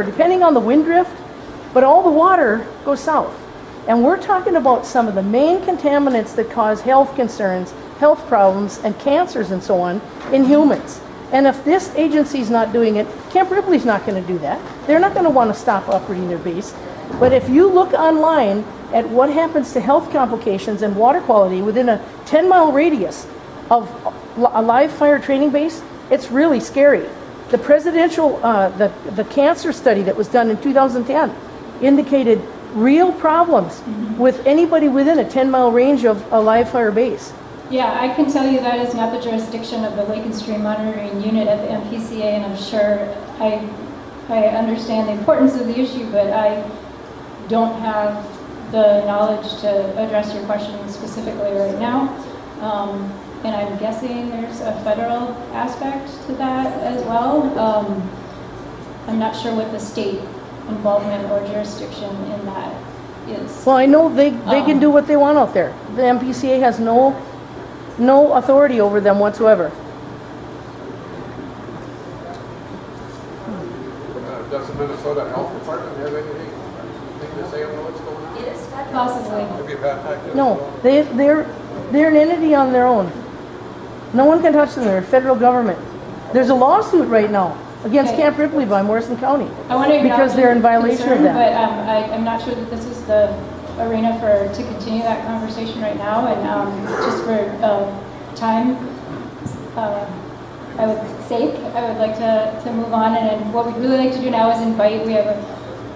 depending on the wind drift, but all the water goes south. And we're talking about some of the main contaminants that cause health concerns, health problems, and cancers and so on in humans. And if this agency's not doing it, Camp Ripley's not going to do that. They're not going to want to stop operating their base. But if you look online at what happens to health complications and water quality within a 10-mile radius of a live fire training base, it's really scary. The presidential, the cancer study that was done in 2010 indicated real problems with anybody within a 10-mile range of a live fire base. Yeah, I can tell you that is not the jurisdiction of the Lake and Stream Monitoring Unit at the MPCA, and I'm sure I understand the importance of the issue, but I don't have the knowledge to address your question specifically right now. And I'm guessing there's a federal aspect to that as well. I'm not sure what the state involvement or jurisdiction in that is. Well, I know they can do what they want out there. The MPCA has no authority over them whatsoever. Does the Minnesota Health Department have anything to say about what's going on? It is federal. Possibly. Have you contacted No, they're an entity on their own. No one can touch them. They're federal government. There's a lawsuit right now against Camp Ripley by Morrison County because they're in violation of that. But I'm not sure that this is the arena to continue that conversation right now. And just for time, I would like to move on. And what we'd really like to do now is we have a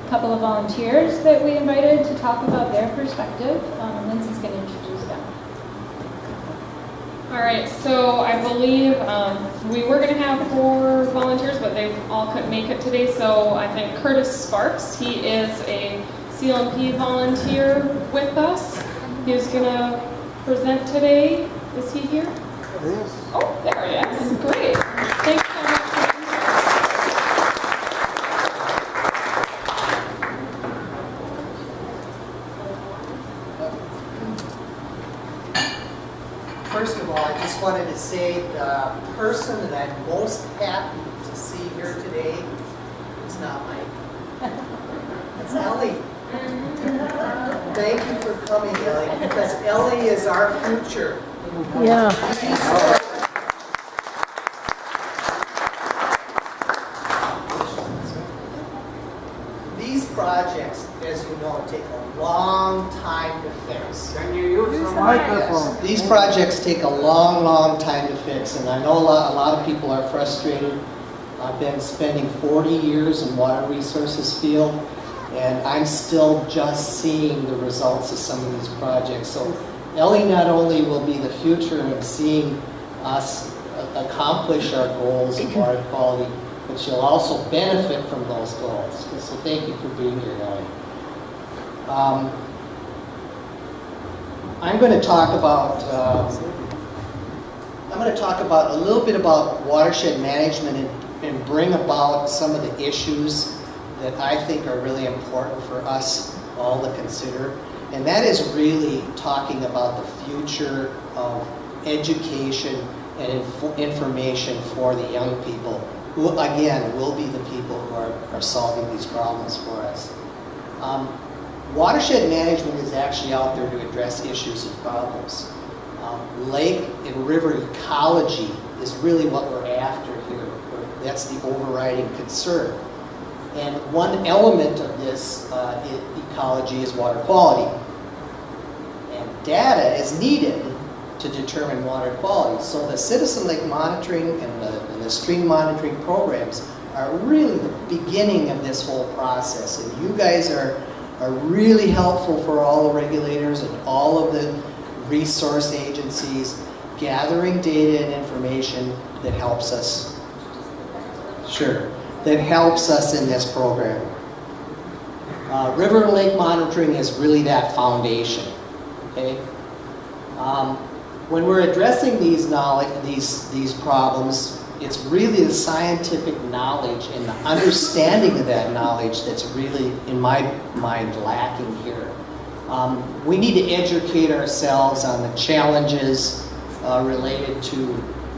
couple of volunteers that we invited to talk about their perspective. Lindsay's going to introduce them. All right, so I believe we were going to have 4 volunteers, but they all couldn't make it today. So I think Curtis Sparks, he is a CLMP volunteer with us. He's going to present today. Is he here? Yes. Oh, there he is. Great. Thanks so much. First of all, I just wanted to say the person that I'm most happy to see here today is not Mike. It's Ellie. Thank you for coming, Ellie, because Ellie is our future. Yeah. These projects, as you know, take a long time to fix. Can you use the microphone? These projects take a long, long time to fix, and I know a lot of people are frustrated. I've been spending 40 years in water resources field, and I'm still just seeing the results of some of these projects. So Ellie not only will be the future in seeing us accomplish our goals of water quality, but she'll also benefit from those goals. So thank you for being here, Ellie. I'm going to talk about a little bit about watershed management and bring about some of the issues that I think are really important for us all to consider. And that is really talking about the future of education and information for the young people, who again will be the people who are solving these problems for us. Watershed management is actually out there to address issues and problems. Lake and river ecology is really what we're after here. That's the overriding concern. And one element of this ecology is water quality. And data is needed to determine water quality. So the citizen lake monitoring and the stream monitoring programs are really the beginning of this whole process. And you guys are really helpful for all the regulators and all of the resource agencies gathering data and information that helps us. Sure. That helps us in this program. River and lake monitoring is really that foundation. Okay. When we're addressing these problems, it's really the scientific knowledge and the understanding of that knowledge that's really, in my mind, lacking here. We need to educate ourselves on the challenges related to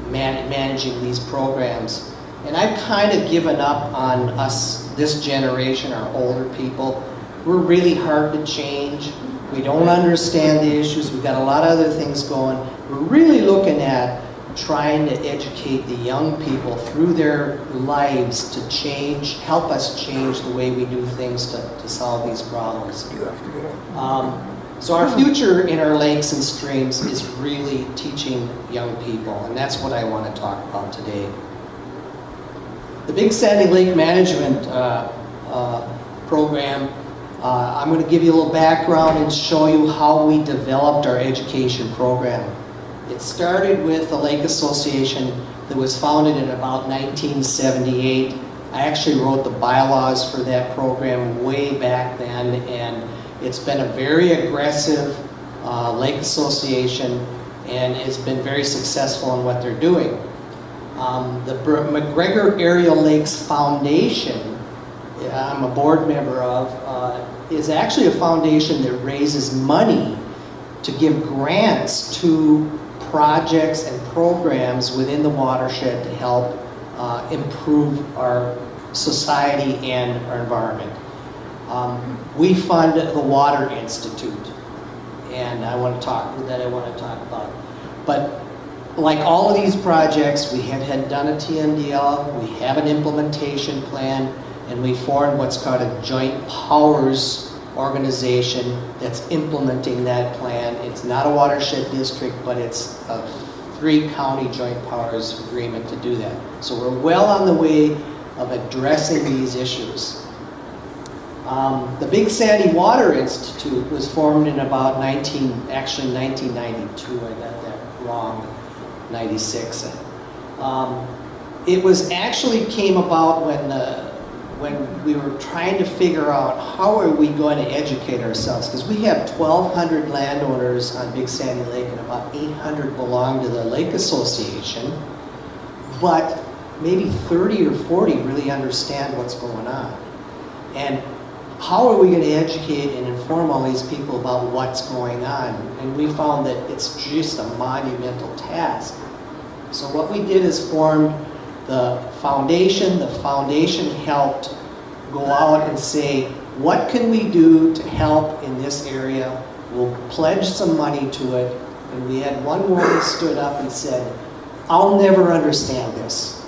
managing these programs. And I've kind of given up on us, this generation, our older people. We're really hard to change. We don't understand the issues. We've got a lot of other things going. We're really looking at trying to educate the young people through their lives to change, help us change the way we do things to solve these problems. So our future in our lakes and streams is really teaching young people, and that's what I want to talk about today. The Big Sandy Lake Management Program, I'm going to give you a little background and show you how we developed our education program. It started with the Lake Association that was founded in about 1978. I actually wrote the bylaws for that program way back then, and it's been a very aggressive lake association, and it's been very successful in what they're doing. The McGregor Area Lakes Foundation, I'm a board member of, is actually a foundation that raises money to give grants to projects and programs within the watershed to help improve our society and our environment. We fund the Water Institute, and I want to talk about. But like all of these projects, we had done a TMDL, we have an implementation plan, and we formed what's called a Joint Powers organization that's implementing that plan. It's not a watershed district, but it's a 3-county joint powers agreement to do that. So we're well on the way of addressing these issues. The Big Sandy Water Institute was formed in about 1992. I got that wrong, 96. It was actually came about when we were trying to figure out how are we going to educate ourselves, because we have 1,200 landowners on Big Sandy Lake and about 800 belong to the Lake Association, but maybe 30 or 40 really understand what's going on. And how are we going to educate and inform all these people about what's going on? And we found that it's just a monumental task. So what we did is formed the foundation. The foundation helped go out and say, what can we do to help in this area? We'll pledge some money to it. And we had one woman that stood up and said, I'll never understand this,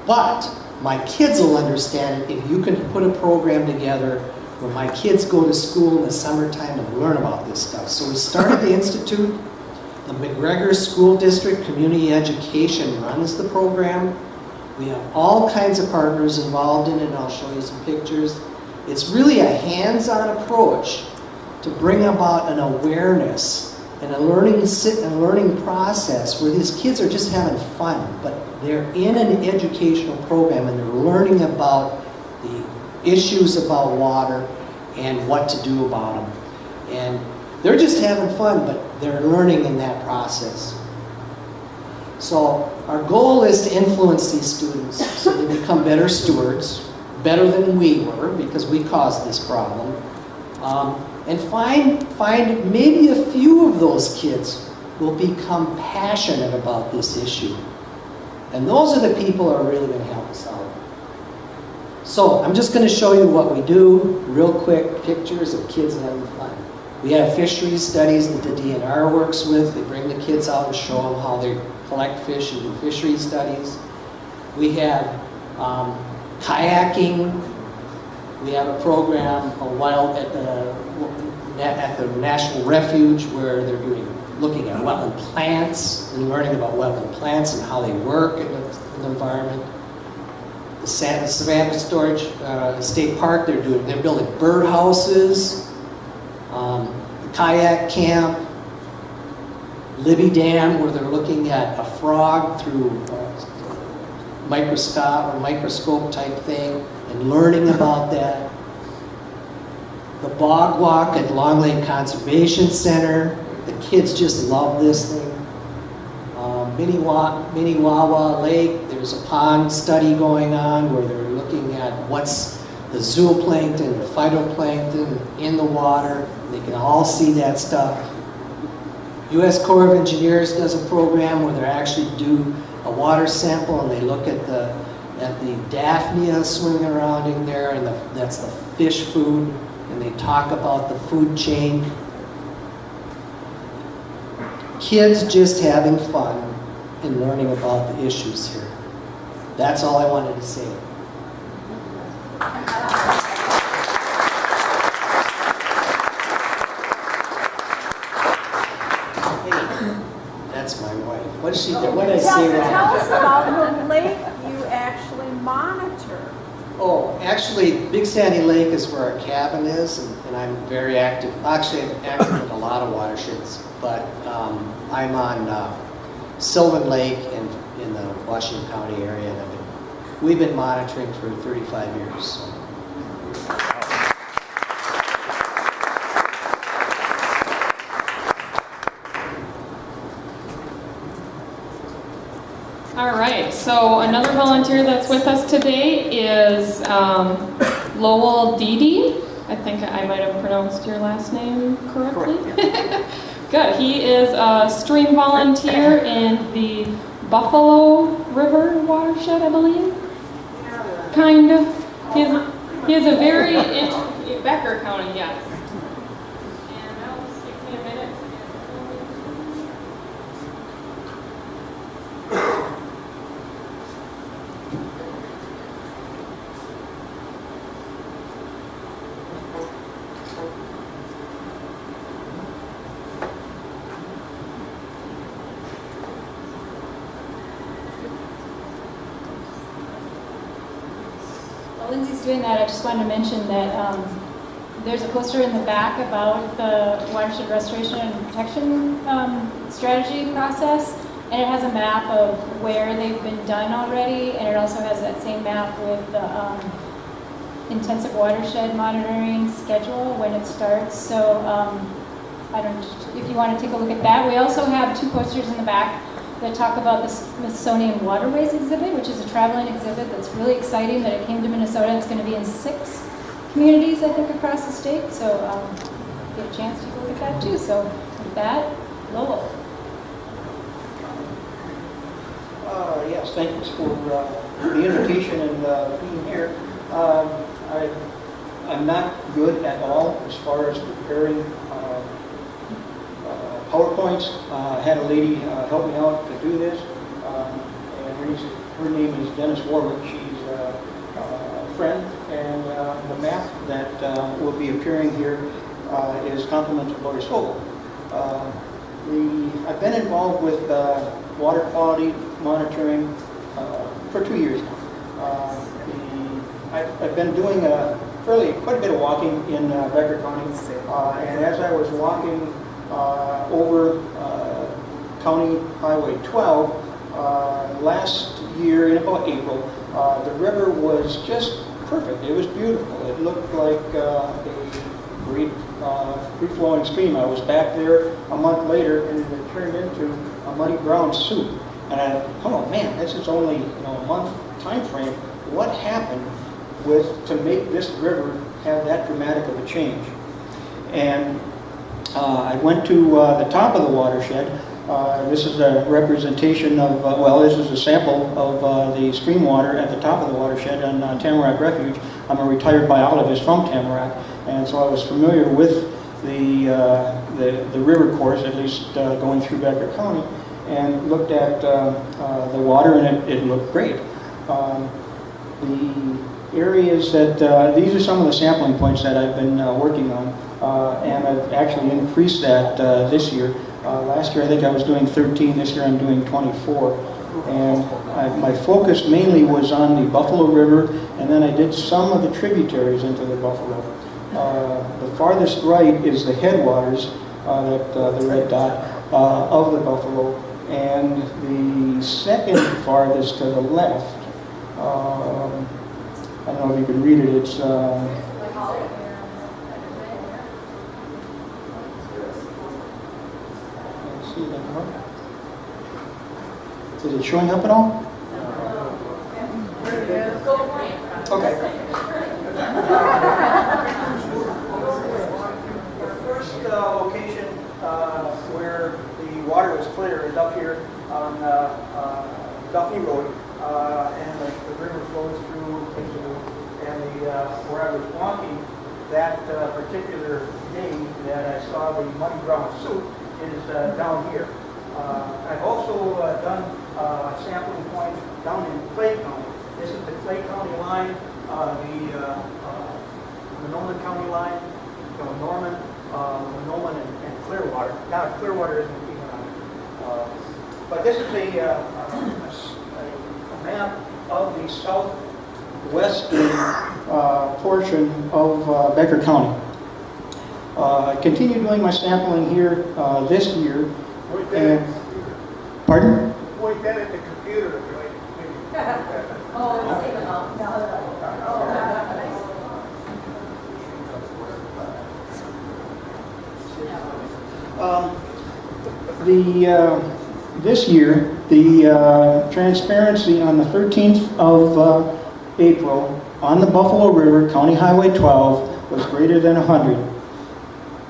but my kids will understand it if you can put a program together where my kids go to school in the summertime and learn about this stuff. So we started the Institute. The McGregor School District Community Education runs the program. We have all kinds of partners involved in it, and I'll show you some pictures. It's really a hands-on approach to bring about an awareness and a learning process where these kids are just having fun, but they're in an educational program and they're learning about the issues about water and what to do about them. And they're just having fun, but they're learning in that process. So our goal is to influence these students so they become better stewards, better than we were because we caused this problem. And find maybe a few of those kids will become passionate about this issue. And those are the people who are really going to help us out. So I'm just going to show you what we do, real quick, pictures of kids having fun. We have fisheries studies that the DNR works with. They bring the kids out and show them how they collect fish and do fisheries studies. We have kayaking. We have a program at the National Refuge where they're looking at wetland plants and learning about wetland plants and how they work in the environment. The Savannah Storage State Park, they're building birdhouses. The kayak camp, Libby Dam, where they're looking at a frog through microscope type thing and learning about that. The Bog Walk at Long Lake Conservation Center. The kids just love this thing. Minnewawa Lake, there's a pond study going on where they're looking at what's the zooplankton or phytoplankton in the water. They can all see that stuff. U.S. Corps of Engineers does a program where they actually do a water sample and they look at the daphnia swimming around in there, and that's the fish food, and they talk about the food chain. Kids just having fun and learning about the issues here. That's all I wanted to say. That's my wife. What did she do? What did I say wrong? Tell us about the lake you actually monitor. Oh, actually, Big Sandy Lake is where our cabin is, and I'm very active. Actually, I'm active in a lot of watersheds, but I'm on Sylvan Lake in the Washington County area, and we've been monitoring for 35 years. So. All right, so another volunteer that's with us today is Lowell Dede. I think I might have pronounced your last name correctly. Correct, Good. He is a stream volunteer in the Buffalo River watershed, I believe. Kind of. He has a very Becker County, yes. And that'll just take me a minute to get. While Lindsay's doing that, I just wanted to mention that there's a poster in the back about the watershed restoration and protection strategy process, and it has a map of where they've been done already, and it also has that same map with the intensive watershed monitoring schedule when it starts. So if you want to take a look at that. We also have 2 posters in the back that talk about the Smithsonian Waterways exhibit, which is a traveling exhibit that's really exciting that it came to Minnesota. It's going to be in 6 communities, I think, across the state. So get a chance to take a look at that too. So with that, Lowell. Yes, thanks for the invitation and being here. I'm not good at all as far as preparing PowerPoints. I had a lady help me out to do this, and her name is Dennis Warwick. She's a friend, and the map that will be appearing here is compliments of Lori Sobel. I've been involved with water quality monitoring for 2 years now. I've been doing quite a bit of walking in Becker County, and as I was walking over County Highway 12 last year in about April, the river was just perfect. It was beautiful. It looked like a great free-flowing stream. I was back there a month later, and it turned into a muddy brown soup. And I thought, oh man, this is only a month time frame. What happened to make this river have that dramatic of a change? And I went to the top of the watershed. This is a representation of, this is a sample of the stream water at the top of the watershed on Tamarack Refuge. I'm a retired biologist from Tamarack, and so I was familiar with the river course, at least going through Becker County, and looked at the water, and it looked great. The areas that, these are some of the sampling points that I've been working on, and I've actually increased that this year. Last year I think I was doing 13, this year I'm doing 24. And my focus mainly was on the Buffalo River, and then I did some of the tributaries into the Buffalo. The farthest right is the headwaters, the red dot, of the Buffalo, and the second farthest to the left, I don't know if you can read it, it's is it showing up at all? Okay. The first location where the monitor is up here on Duffy Road, and the river flows through into, and where I was walking that particular day that I saw the muddy brown soup is down here. I've also done a sampling point down in Clay County. This is the Clay County line, the Monoman County line, Norman, Monoman and Clearwater. Now Clearwater isn't even on it. But this is a map of the southwestern portion of Becker County. I continue doing my sampling here this year. Point that at the And, computer. pardon? Point that at the computer. This year, the transparency on the 13th of April on the Buffalo River, County Highway 12, was greater than 100.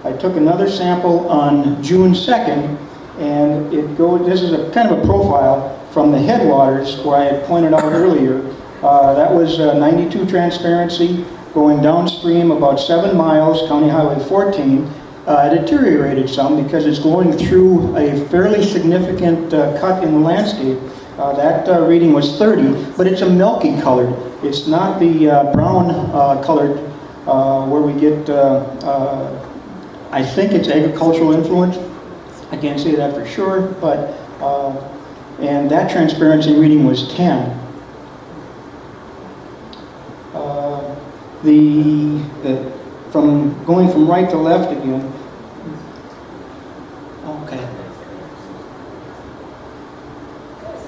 I took another sample on June 2nd, and this is a kind of a profile from the headwaters where I had pointed out earlier. That was 92 transparency going downstream about 7 miles, County Highway 14. It deteriorated some because it's going through a fairly significant cut in the landscape. That reading was 30, but it's a milky colored. It's not the brown colored where we get, I think it's agricultural influence. I can't say that for sure, but, and that transparency reading was 10. From going from right to left again. Okay.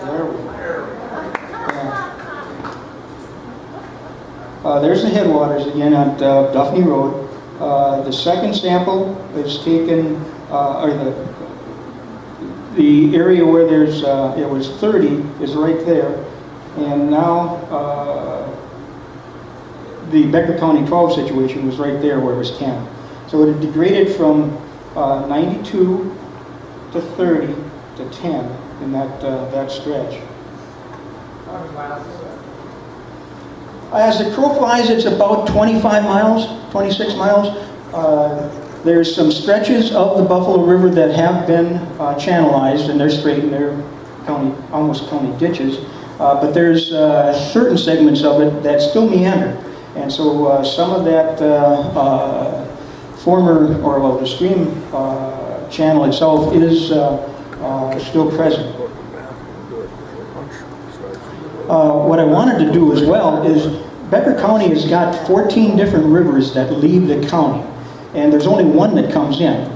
There we go. There's the headwaters again at Duffney Road. The second sample is taken, or the area where there's it was 30 is right there, and now. The Becker County 12 situation was right there where it was 10. So it had degraded from 92 to 30 to 10 in that stretch. As the crow flies, it's about 25 miles, 26 miles. There's some stretches of the Buffalo River that have been channelized, and they're straight, and they're almost county ditches. But there's certain segments of it that still meander. And so some of that the stream channel itself is still present. What I wanted to do as well is Becker County has got 14 different rivers that leave the county, and there's only one that comes in.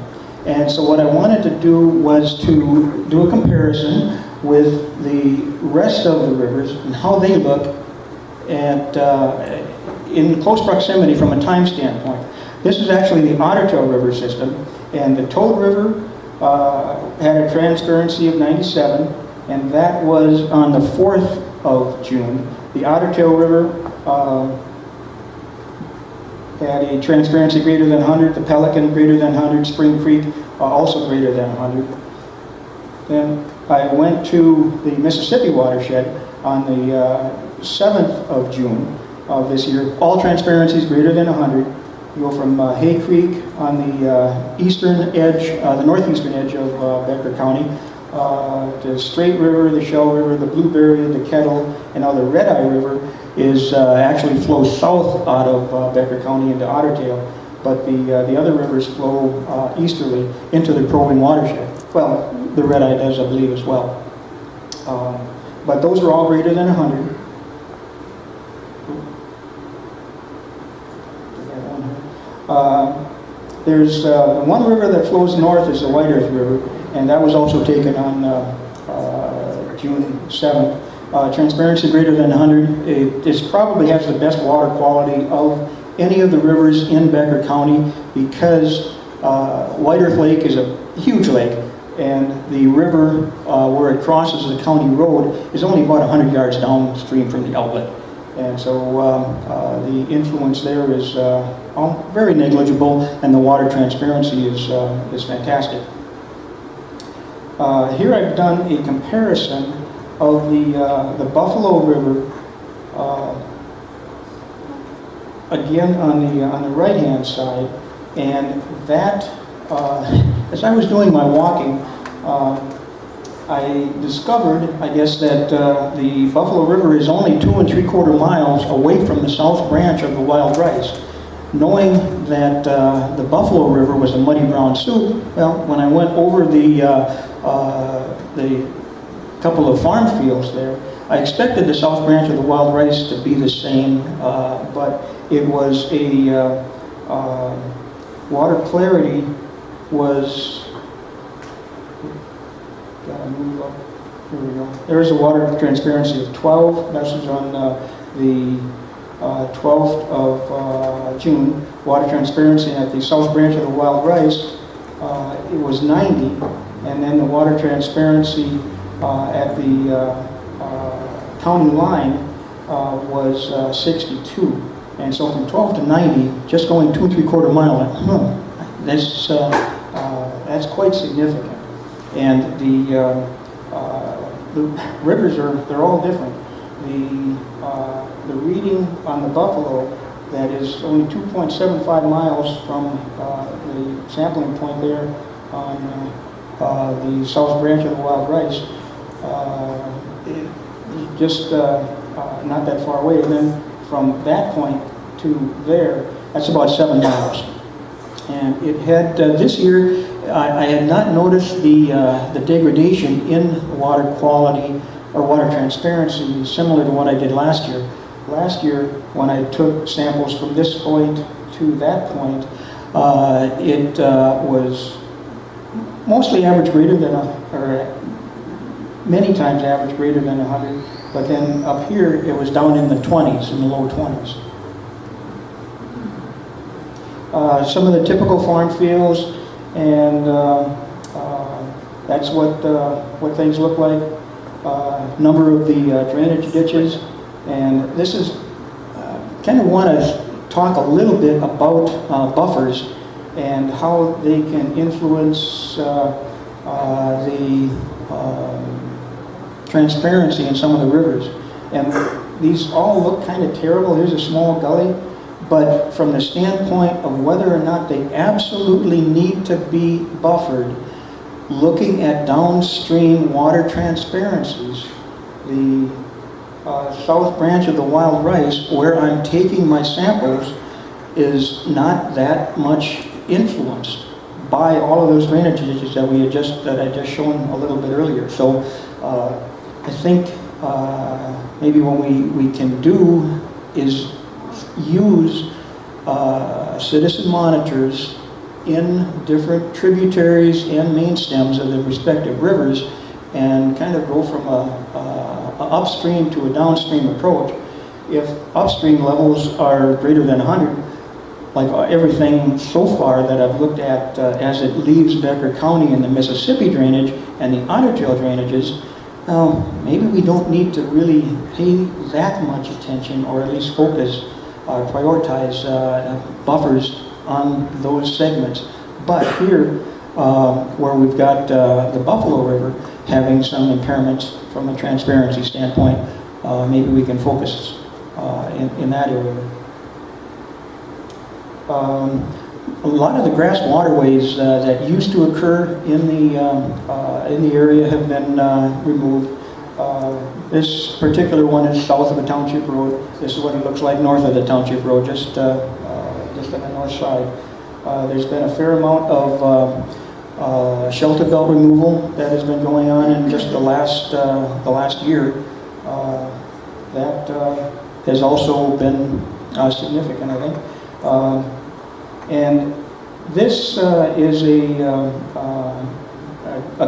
And so what I wanted to do was to do a comparison with the rest of the rivers and how they look at in close proximity from a time standpoint. This is actually the Otter Tail River system, and the Toad River had a transparency of 97, and that was on the 4th of June. The Otter Tail River had a transparency greater than 100, the Pelican greater than 100, Spring Creek also greater than 100. Then I went to the Mississippi watershed on the 7th of June of this year. All transparencies greater than 100. You go from Hay Creek on the eastern edge, the northeastern edge of Becker County, to Straight River, the Shell River, the Blueberry, the Kettle, and now the Red Eye River is actually flows south out of Becker County into Otter Tail, but the other rivers flow easterly into the probing watershed. Well, the Red Eye does, I believe, as well. But those are all greater than 100. There's one river that flows north is the White Earth River, and that was also taken on June 7th. Transparency greater than 100. It probably has the best water quality of any of the rivers in Becker County because White Earth Lake is a huge lake, and the river where it crosses the county road is only about 100 yards downstream from the outlet. And so the influence there is very negligible, and the water transparency is fantastic. Here I've done a comparison of the Buffalo River, again on the right-hand side, and that, as I was doing my walking, I discovered, I guess, that the Buffalo River is only 2 3/4 miles away from the south branch of the Wild Rice. Knowing that the Buffalo River was a muddy brown soup, well, when I went over the couple of farm fields there, I expected the south branch of the Wild Rice to be the same, but it was water clarity was, gotta move up, here we go. There's a water transparency of 12, this is on the 12th of June. Water transparency at the south branch of the Wild Rice, it was 90, and then the water transparency at the county line was 62. And so from 12 to 90, just going 2 3/4 mile, that's quite significant. And the rivers they're all different. The reading on the Buffalo, that is only 2.75 miles from the sampling point there on the south branch of the Wild Rice, just not that far away. And then from that point to there, that's about 7 miles. And it had, this year, I had not noticed the degradation in water quality or water transparency similar to what I did last year. Last year, when I took samples from this point to that point, it was mostly average greater than, or many times average greater than 100, but then up here it was down in the 20s, in the low 20s. Some of the typical farm fields, and that's what things look like. Number of the drainage ditches, and this is kind of want to talk a little bit about buffers and how they can influence the transparency in some of the rivers. And these all look kind of terrible. Here's a small gully, but from the standpoint of whether or not they absolutely need to be buffered, looking at downstream water transparencies, the south branch of the Wild Rice, where I'm taking my samples, is not that much influenced by all of those drainage ditches that I just shown a little bit earlier. So I think maybe what we can do is use citizen monitors in different tributaries and main stems of the respective rivers, and kind of go from a upstream to a downstream approach. If upstream levels are greater than 100, like everything so far that I've looked at as it leaves Becker County in the Mississippi drainage and the Otter Tail drainages, maybe we don't need to really pay that much attention, or at least focus or prioritize buffers on those segments. But here, where we've got the Buffalo River having some impairments from a transparency standpoint, maybe we can focus in that area. A lot of the grass waterways that used to occur in the area have been removed. This particular one is south of a township road. This is what it looks like north of the township road, just on the north side. There's been a fair amount of shelter belt removal that has been going on in just the last year. That has also been significant, I think. And this is a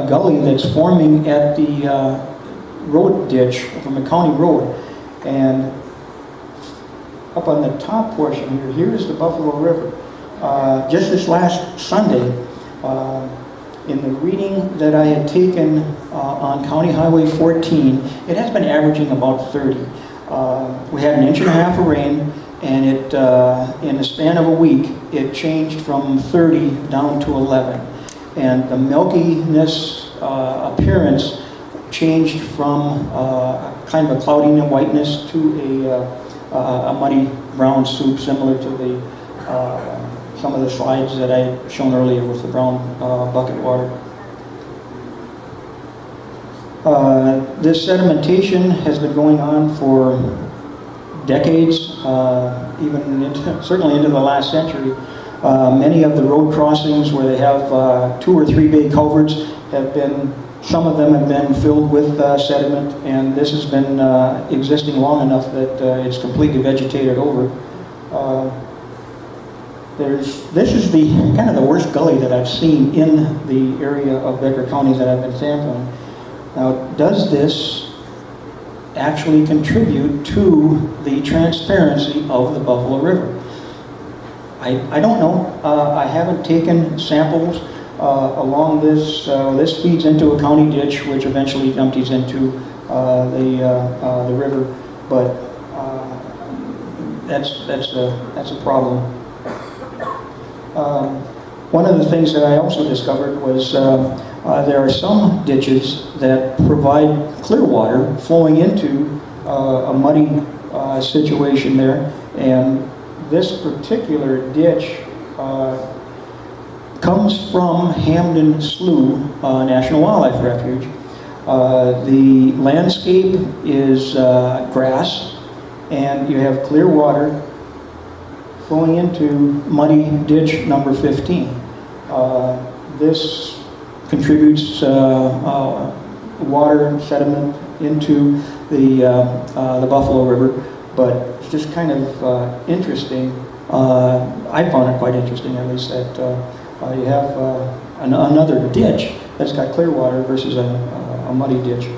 gully that's forming at the road ditch from the county road. And up on the top portion here is the Buffalo River. Just this last Sunday, in the reading that I had taken on County Highway 14, it has been averaging about 30. We had 1.5 inches of rain, and it, in the span of a week, it changed from 30 down to 11. And the milkiness appearance changed from kind of a clouding and whiteness to a muddy brown soup, similar to the some of the slides that I had shown earlier with the brown bucket water. This sedimentation has been going on for decades, certainly into the last century. Many of the road crossings where they have 2 or 3 big culverts some of them have been filled with sediment, and this has been existing long enough that it's completely vegetated over. This is the kind of the worst gully that I've seen in the area of Becker County that I've been sampling. Now, does this actually contribute to the transparency of the Buffalo River? I don't know. I haven't taken samples along this. This feeds into a county ditch, which eventually empties into the river. But that's a problem. One of the things that I also discovered was there are some ditches that provide clear water flowing into a muddy situation there, and this particular ditch comes from Hamden Slough National Wildlife Refuge. The landscape is grass, and you have clear water flowing into muddy ditch number 15. This contributes water and sediment into the Buffalo River, but it's just kind of interesting. I found it quite interesting, at least, that you have another ditch that's got clear water versus a muddy ditch.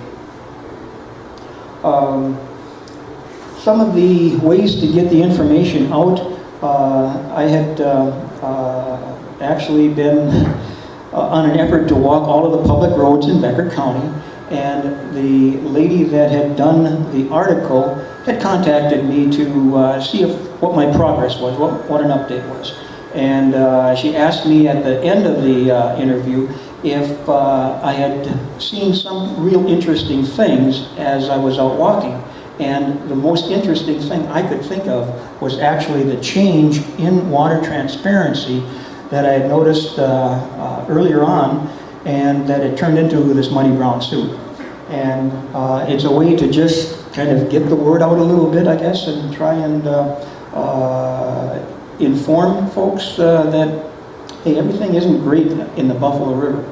Some of the ways to get the information out, I had actually been on an effort to walk all of the public roads in Becker County, and the lady that had done the article had contacted me to see what my progress was, what an update was. And she asked me at the end of the interview if I had seen some real interesting things as I was out walking. And the most interesting thing I could think of was actually the change in water transparency that I had noticed earlier on, and that it turned into this muddy brown soup. And it's a way to just kind of get the word out a little bit, I guess, and try and inform folks that, hey, everything isn't great in the Buffalo River.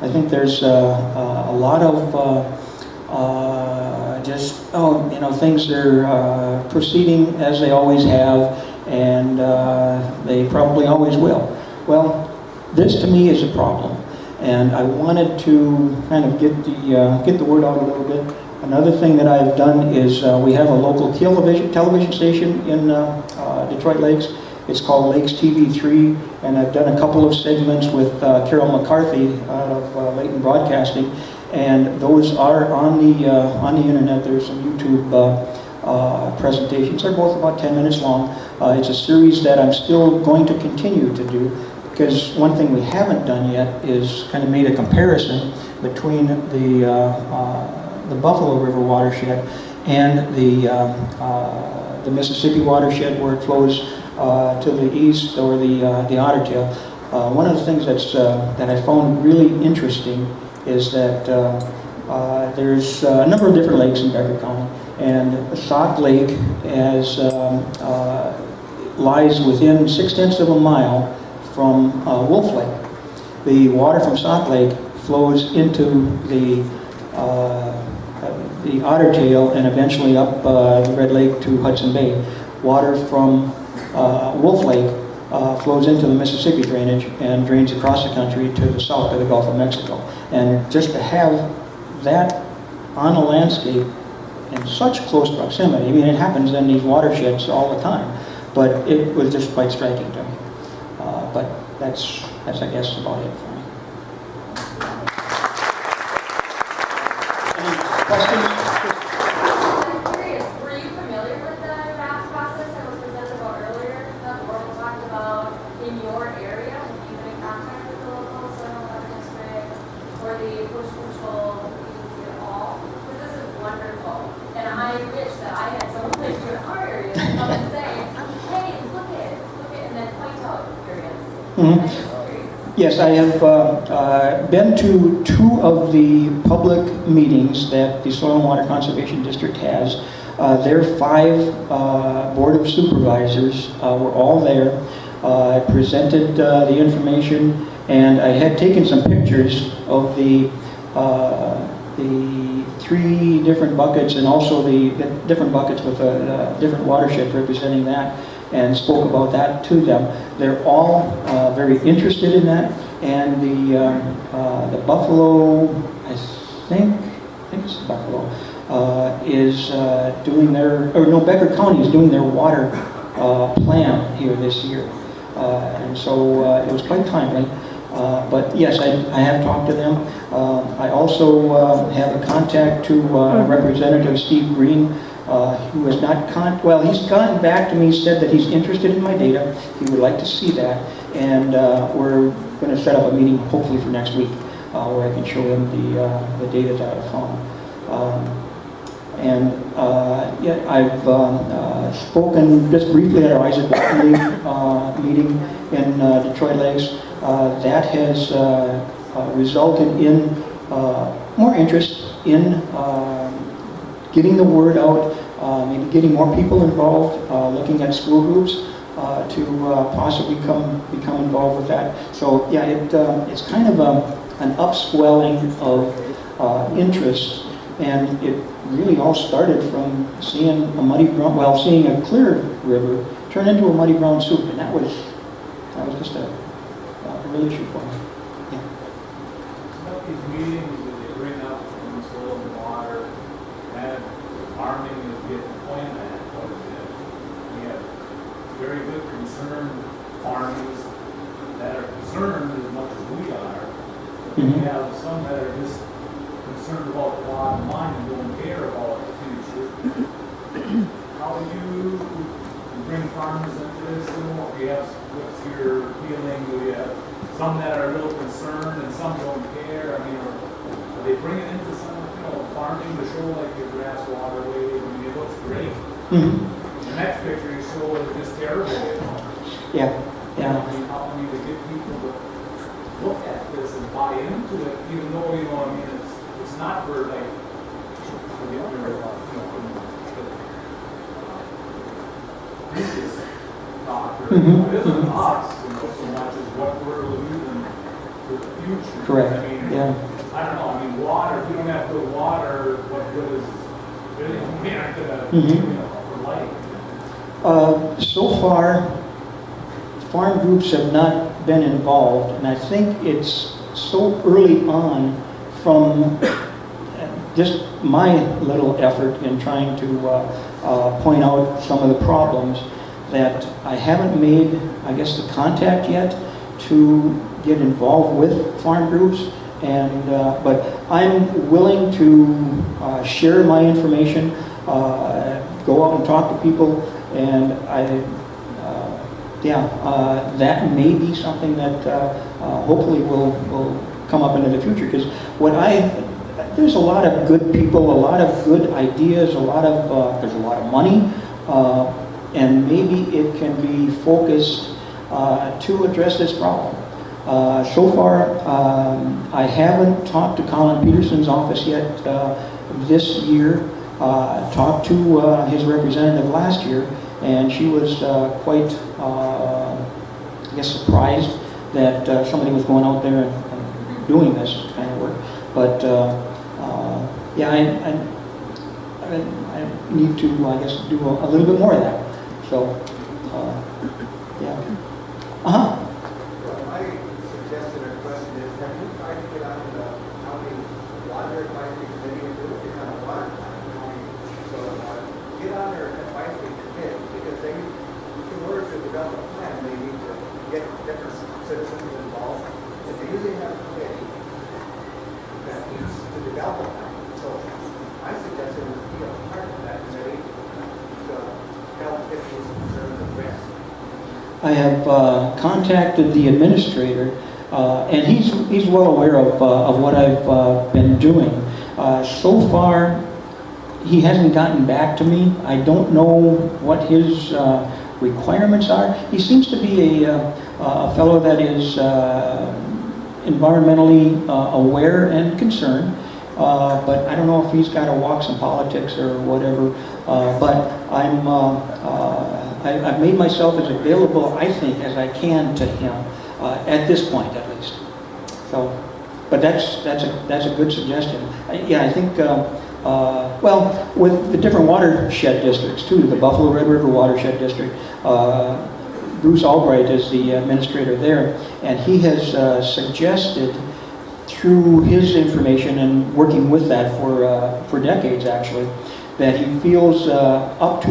I think there's a lot of things are proceeding as they always have, and they probably always will. Well, this to me is a problem, and I wanted to kind of get the word out a little bit. Another thing that I've done is we have a local television station in Detroit Lakes. It's called Lakes TV3, and I've done a couple of segments with Carol McCarthy out of Leighton Broadcasting, and those are on the internet. There's some YouTube presentations. They're both about 10 minutes long. It's a series that I'm still going to continue to do, because one thing we haven't done yet is kind of made a comparison between the Buffalo River watershed and the Mississippi watershed, where it flows to the east, or the Otter Tail. One of the things that I found really interesting is that there's a number of different lakes in Becker County, and Sauk Lake lies within 0.6 of a mile from Wolf Lake. The water from Sauk Lake flows into the Otter Tail and eventually up the Red Lake to Hudson Bay. Water from Wolf Lake flows into the Mississippi drainage and drains across the country to the south of the Gulf of Mexico. And just to have that on a landscape in such close proximity, I mean, it happens in these watersheds all the time, but it was just quite striking to me. But that's I guess about it for me. Any questions? I'm curious, were you familiar with the RAPS process that was presented about earlier, that Laurel talked about in your area? Have you been in contact with the local soil and water district, or I'm Mhm. just curious. Yes, I have been to 2 of the public meetings that the Soil and Water Conservation District has. Their 5 Board of Supervisors were all there. I presented the information, and I had taken some pictures of the 3 different buckets, and also the different buckets with different watersheds representing that, and spoke about that to them. They're all very interested in that, and the Buffalo, I think it's Buffalo, is doing their, or no, Becker County is doing their water plan here this year. And so it was quite timely. But yes, I have talked to them. I also have a contact to Representative Steve Green, who has not he's gotten back to me, said that he's interested in my data. He would like to see that, and we're going to set up a meeting hopefully for next week where I can show him the data that I found. Yeah, I've spoken just briefly at our Isaac Buckley meeting in Detroit Lakes. That has resulted in more interest in getting the word out, maybe getting more people involved, looking at school groups to possibly become involved with that. So yeah, it's kind of an upswelling of interest, and it really all started from seeing seeing a clear river turn into a muddy brown soup, and that was just a real issue for me. Yeah. About these meetings that they bring up in soil and water, and farming is getting pointed at quite a bit. We have very good concerned farmers that are concerned as much as we are. But we have some that are just concerned about the bottom line and don't care about the future. How do you bring farmers into this? What's your feeling? Do we have some that are a little concerned and some don't care? I mean, are they bringing into some, farming to show like your grass waterway? I mean, it looks great. The next picture you show is just terrible. Yeah. I mean, how do you get people to look at this and buy into it, even though, it's not for like, previous talk, or it isn't us, so much as what we're losing for the future. Correct. I mean, Yeah. I don't know, water, if you don't have good water, what good is, we aren't gonna, for life. So far, farm groups have not been involved, and I think it's so early on from just my little effort in trying to point out some of the problems that I haven't made, I guess, the contact yet to get involved with farm groups. And but I'm willing to share my information, go out and talk to people, and that may be something that hopefully will come up into the future. Because there's a lot of good people, a lot of good ideas, there's a lot of money, and maybe it can be focused to address this problem. So far, I haven't talked to Colin Peterson's office yet this year. Talked to his representative last year, and she was quite, I guess, surprised that somebody was going out there and doing this kind of work. But I need to, I guess, do a little bit more of that. So, yeah. My suggestion or question is, have you tried to get on the county water advisory committee and do it on a water county? So get on their advisory committee, because they, in order to develop a plan, they need to get different citizens involved. And they usually have a committee that needs to develop a plan. So my suggestion is be a part of that committee to help get these concerns addressed. I have contacted the administrator, and he's well aware of what I've been doing. So far, he hasn't gotten back to me. I don't know what his requirements are. He seems to be a a fellow that is environmentally aware and concerned, but I don't know if he's got to walk some politics or whatever, but I've made myself as available, I think, as I can to him, at this point at least. So, but that's a good suggestion. Yeah, I think, well, with the different watershed districts too, the Buffalo Red River Watershed District, Bruce Albright is the administrator there, and he has suggested through his information and working with that for decades actually, that he feels up to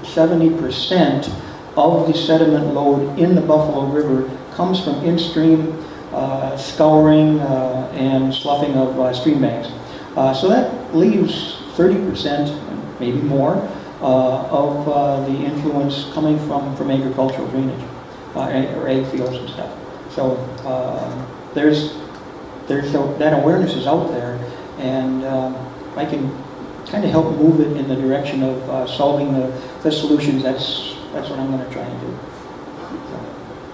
70% of the sediment load in the Buffalo River comes from in-stream scouring and sloughing of stream banks. So that leaves 30%, maybe more, of the influence coming from agricultural drainage or ag fields and stuff. So there's that awareness is out there, and I can kind of help move it in the direction of solving the solutions. That's what I'm going to try and do.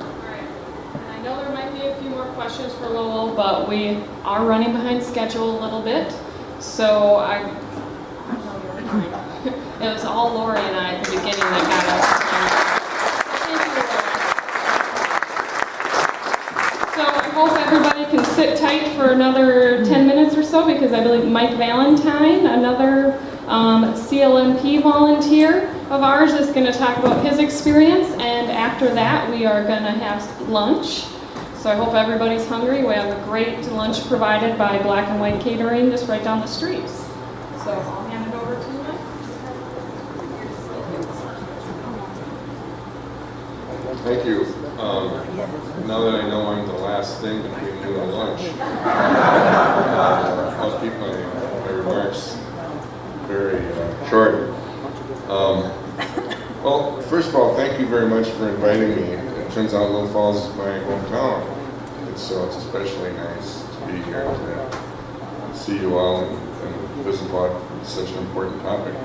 All right. And I know there might be a few more questions for Lowell, but we are running behind schedule a little bit. So I know you're fine. It was all Lori and I at the beginning that got us. Thank you, Lowell. So I hope everybody can sit tight for another 10 minutes or so, because I believe Mike Valentine, another CLMP volunteer of ours, is going to talk about his experience, and after that we are going to have lunch. So I hope everybody's hungry. We have a great lunch provided by Black and White Catering just right down the street. So I'll hand it over to you, Mike. Thank you. Now that I know I'm the last thing between you and lunch, I'll keep my remarks very short. Well, first of all, thank you very much for inviting me. It turns out Little Falls is my hometown, and so it's especially nice to be here to see you all and visit about such an important topic.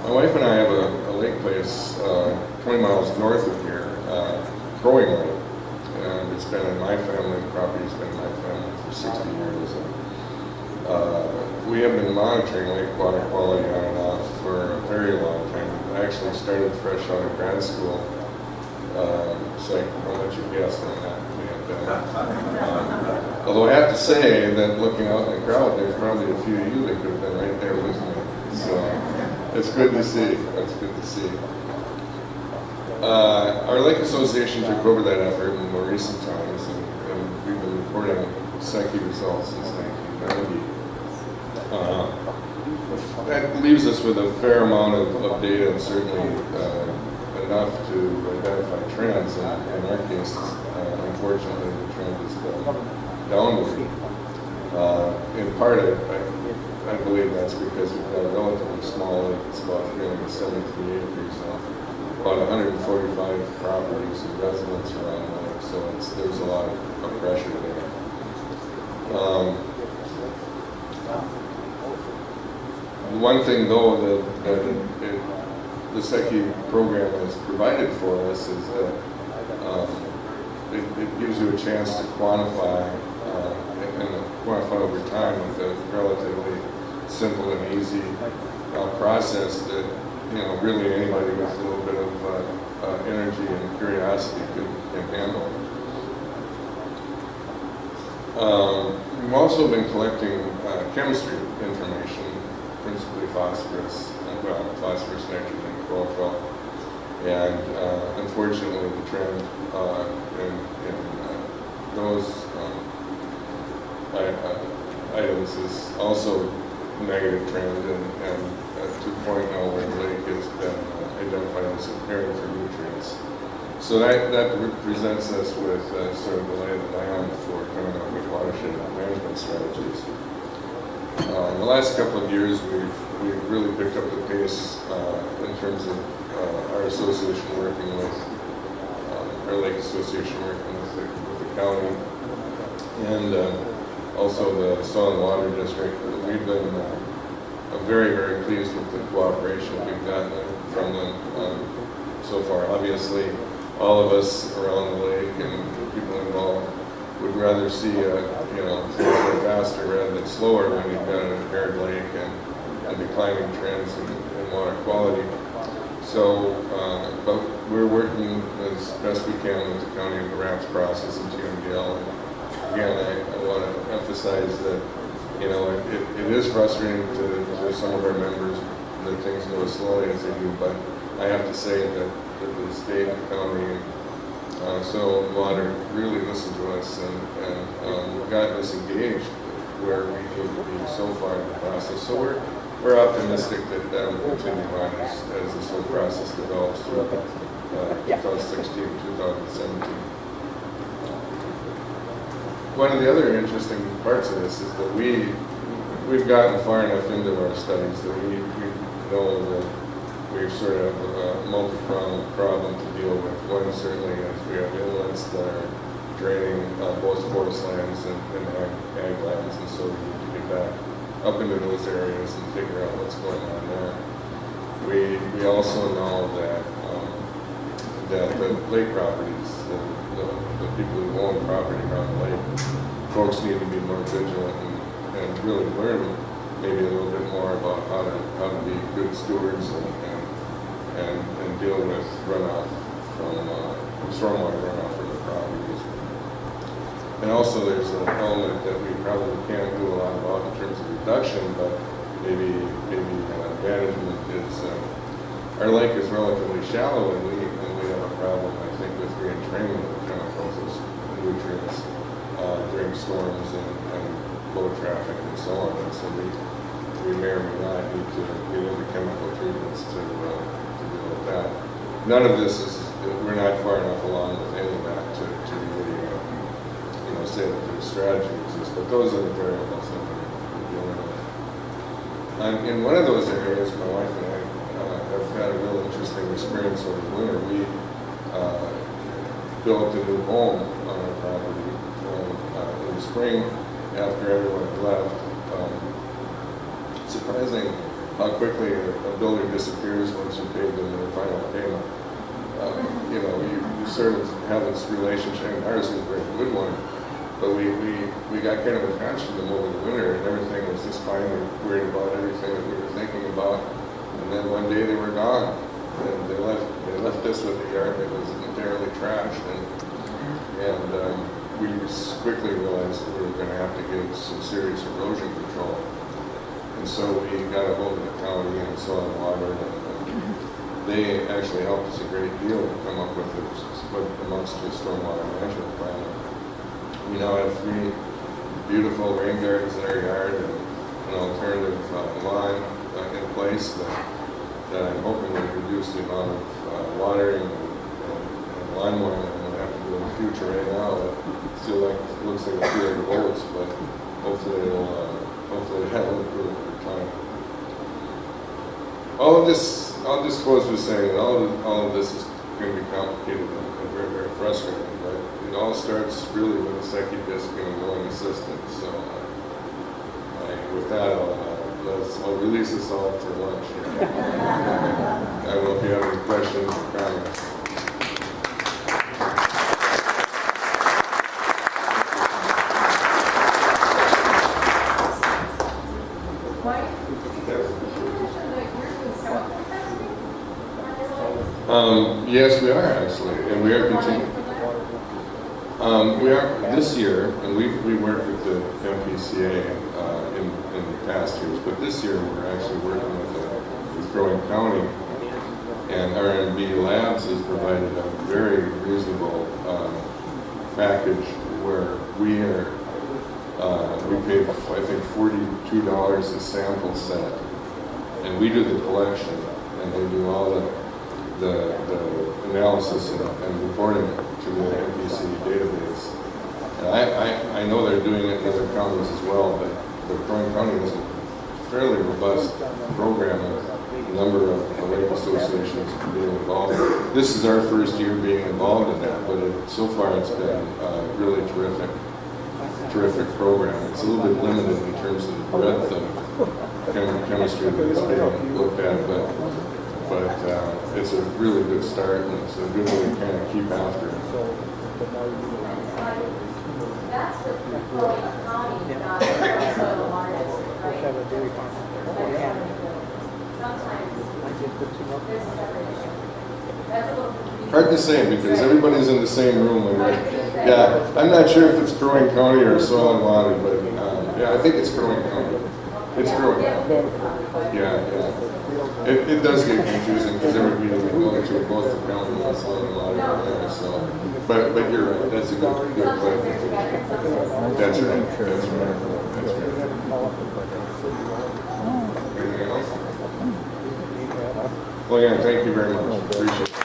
My wife and I have a lake place 20 miles north of here, growing lake, and it's been in my family, the property's been in my family for 60 years. We have been monitoring lake water quality on and off for a very long time. I actually started fresh out of grad school, so I'll let you guess when that may have been. Although I have to say that looking out in the crowd, there's probably a few of you that could have been right there with me. So it's good to see. It's good to see. Our Lake Association took over that effort in more recent times, and we've been reporting Secchi results since 1990. That leaves us with a fair amount of data, and certainly enough to identify trends. And in our case, unfortunately, the trend has been downward. In part, I believe that's because we've got a relatively small lake. It's about 373 acres now, about 145 properties and residents around the lake, so there's a lot of pressure there. One thing, though, that the Secchi program has provided for us is that it gives you a chance to quantify and quantify over time with a relatively simple and easy process that really anybody with a little bit of energy and curiosity can handle. We've also been collecting chemistry information, principally phosphorus, nitrogen, chlorophyll, and unfortunately the trend in those items is also negative trend, and to the point now where the lake has been identified as impaired for nutrients. So that presents us with sort of the lay of the land for coming up with watershed management strategies. In the last couple of years, we've really picked up the pace in terms of our association working with our Lake Association working with the county, and also the Soil and Water District. We've been very, very pleased with the cooperation we've gotten from them so far. Obviously, all of us around the lake and people involved would rather see things go faster rather than slower when you've got an impaired lake and declining trends in water quality. So, but we're working as best we can with the county in the RAPS process and TMDL. And again, I want to emphasize that, it is frustrating to some of our members that things go as slowly as they do, but I have to say that the state, the county, Soil and Water really listened to us and gotten us engaged where we need to be so far in the process. So we're optimistic that will continue on as this whole process develops through 2016, 2017. One of the other interesting parts of this is that we've gotten far enough into our studies that we know that we sort of have a multi-pronged problem to deal with. One certainly is we have inlets that are draining both forest lands and ag lands, and so we need to get back up into those areas and figure out what's going on there. We also know that the lake properties, the people who own property around the lake, folks need to be more vigilant and really learn maybe a little bit more about how to be good stewards and deal with runoff from stormwater runoff from the properties. And also there's an element that we probably can't do a lot about in terms of reduction, but maybe management is, our lake is relatively shallow and we have a problem, I think, with re-entrainment of chemicals as nutrients during storms and low traffic and so on. And so we may or may not need to get into chemical treatments to deal with that. None of this is, we're not far enough along with any of that to really, say that there's strategy exists, but those are the variables that we're dealing with. In one of those areas, my wife and I have had a real interesting experience over the winter. We built a new home on our property in the spring after everyone had left. Surprising how quickly a building disappears once you pay them their final payment. You sort of have this relationship, and ours is a very good one, but we got kind of attached to them over the winter, and everything was just fine. We were worried about everything that we were thinking about, and then one day they were gone, and they left us with a yard that was entirely trashed, and we quickly realized that we were going to have to get some serious erosion control. And so we got a hold of the county and Soil and Water, and they actually helped us a great deal to come up with what amounts to a stormwater management plan. We now have 3 beautiful rain gardens in our yard and an alternative lawn in place that I'm hoping will reduce the amount of watering and lawn mowing that I'm going to have to do in the future. Right now, it looks like a few of volts, but hopefully that'll improve over time. All of this, I'll just close with saying that all of this is going to be complicated and very, very frustrating, but it all starts really with a Secchi disc and a willing assistant. So with that, I'll release us all for lunch here. I don't know if you have any questions or comments. Yes, we are actually, and we are continuing. We are this year, and we worked with the MPCA in past years, but this year we're actually working with Growing County, and R&B Labs has provided a very reasonable package where we pay, I think, $42 a sample set, and we do the collection, and they do all the analysis and reporting it to the MPCA database. And I know they're doing it in other counties as well, but Crown County has a fairly robust program of a number of lake associations being involved. This is our first year being involved in that, but so far it's been a really terrific program. It's a little bit limited in terms of the breadth of chemistry that's being looked at, but but it's a really good start, and it's a good way to kind of keep after it. That's with Croydon County, not the soil and water district, right? Sometimes there's a separate issue. That's a little confusing. Hard to say because everybody's in the same room. And yeah, I'm not sure if it's Croydon County or Soil and Water, but yeah, I think it's Croydon County. It's Croydon County. Yeah. It does get confusing because every meeting we go into both the county and Soil and Water. Yeah, so, but you're right. That's a good clarification. That's right. Anything else? Well, yeah, thank you very much. Appreciate it.